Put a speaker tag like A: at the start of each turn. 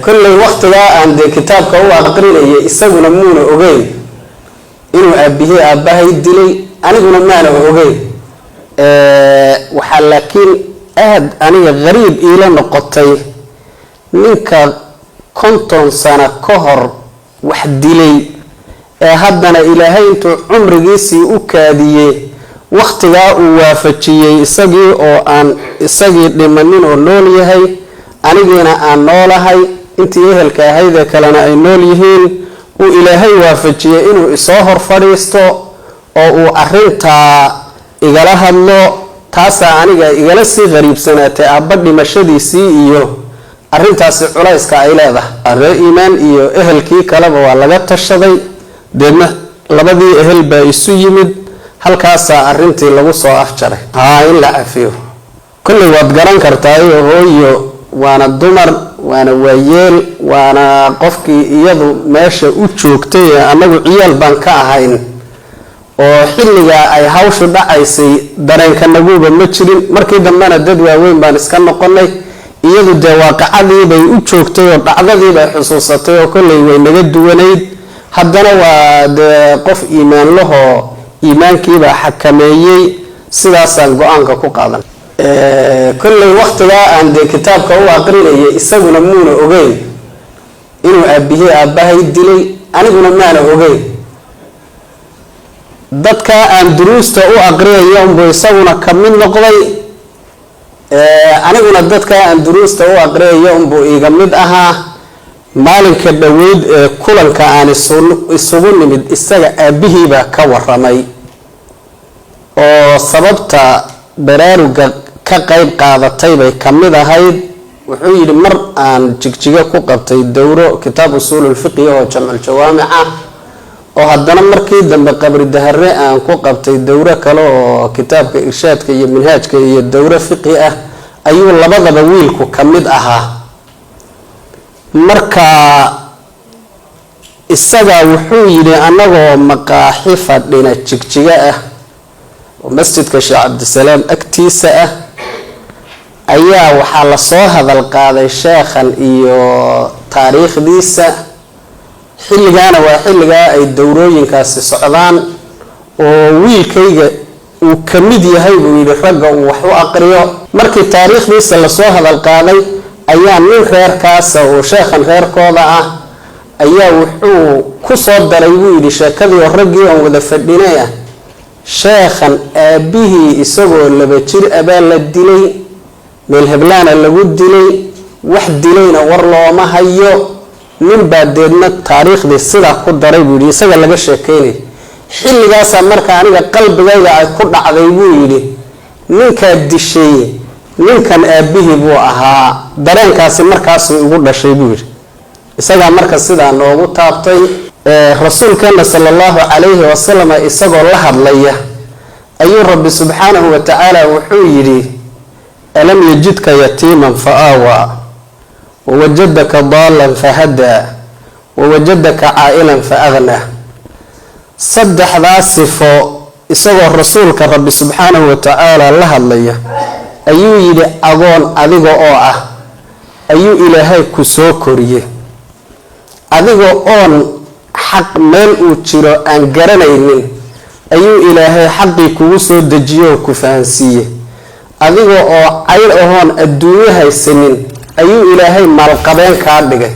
A: كل وقت لا عند كتابك هو أقرني يسقون مون أوجين إنه أبيه أباه يدلي أنا قلنا ما أنا أوجين وحلكين أنا غريب إلى نقطة منك كنتم سنة كهر وحدلي هدنا إلهي أنت عمر جيسي أكادية وقت لا وفتشي يسقي أو أن يسقي لمنين ونولي هاي أنا جينا أن نولا هاي أنت يهلك هيدا كلنا أي نوليهين وإلهي وفتشي إنه إصهر فريستو أو أرنتا إجلها الله تاسع عنيجا إجلسي غريب سنة أبدي مشدي سي إيو أرنتاس علايس كإله الرئيمان إيو أهل كي كلام ولا جت الشذي دمه لبدي أهل بيسو يمد هل كاسا أرنتي لوصو أفجره إلا أفيه كل وقت جران كرتاي هو وأنا الدمر وأنا ويل وأنا قفكي يدو ماشي وتشوكتي أنا عيال بنكا هين وحلقة أي هاوش دعيسي درين كان نجوب المتشرين مركي دمنا الددوى وين بانسكان نقولي iyadu de waaqacadii bay u joogtay oo dhacdadii bay xusuusatay oo kulay way naga duwaneyd haddana waa de qof iimaan laho iimaankiiba xakameeyay sidaasaan go'aanka ku qaadan kulay waqtiga aan de kitaabka u aqrinayay isaguna muuna ogeyn inuu aabihii aabahay dilay aniguna maana ogeyn dadka aan duruusta u aqrinayo oo isaguna kamid noqday aniguna dadka aan duruusta u aqriyo buu iiga mid ahaa maalinka dhaweyd kulanka aan isugu nimid isaga aabihiiba ka waramay oo sababta baraaruga ka qayb qaadatay bay kamid ahayd wuxuu yiri mar aan jigjiga ku qabtay dowro kitaab usul fiqh oo jamc jawaamica oo haddana markii dambe qabri dahare aan ku qabtay dowro kale oo kitaabka irshaadka iyo manhajka iyo dowro fiqh ah ayuu labadaba wiilku kamid ahaa marka isaga wuxuu yiri anagoo maqaaxi fadhina jigjiga ah oo masjidka Sheekh Cabdisalaam agtiisa ah ayaa waxa la soo hadal qaaday sheekhan iyo taariikhdiisa xilligaana waa xilliga ay dowrooyinkaasi socdaan oo wiilkayga uu kamid yahay buu yiri ragga uu wax u aqriyo markii taariikhdiisa la soo hadal qaaday ayaa nin reerkaas oo sheekhan reerkooda ah ayaa wuxuu ku soo daray buu yiri sheekadii raggii oo wada fadhinay sheekhan aabihii isagoo laba jir abaa la dilay meel heblaana lagu dilay wax dilayna war looma hayo nin baadeedna taariikhdii sida ku daray buu yiri isaga laga sheekeynay xilligaas marka aniga qalbigayga ay ku dhacday buu yiri ninka dishay ninkan aabihii buu ahaa dareenkaasi markaas ugu dhashay buu yiri isaga marka sida noogu taabtay rasuulkeena sallallahu alayhi wa sallam isagoo la hadlaya ayuu rabbi subhanahu wa ta'ala wuxuu yiri alam yajidka yatiman fa'awa wa wajadaka dallan fahada wa wajadaka a'ilan fa'aghna saddexdaas sifo isagoo rasuulka rabbi subhanahu wa ta'ala la hadlaya ayuu yiri agoon adiga oo ah ayuu ilaahay ku soo koriyay adiga oon xaq meel uu jiro aan garanaynin ayuu ilaahay xaqii kugu soo dejiyo ku fahansiiyay adiga oo ayr ahoon adduunyo haysanin ayuu ilaahay maalqabeen ka dhigay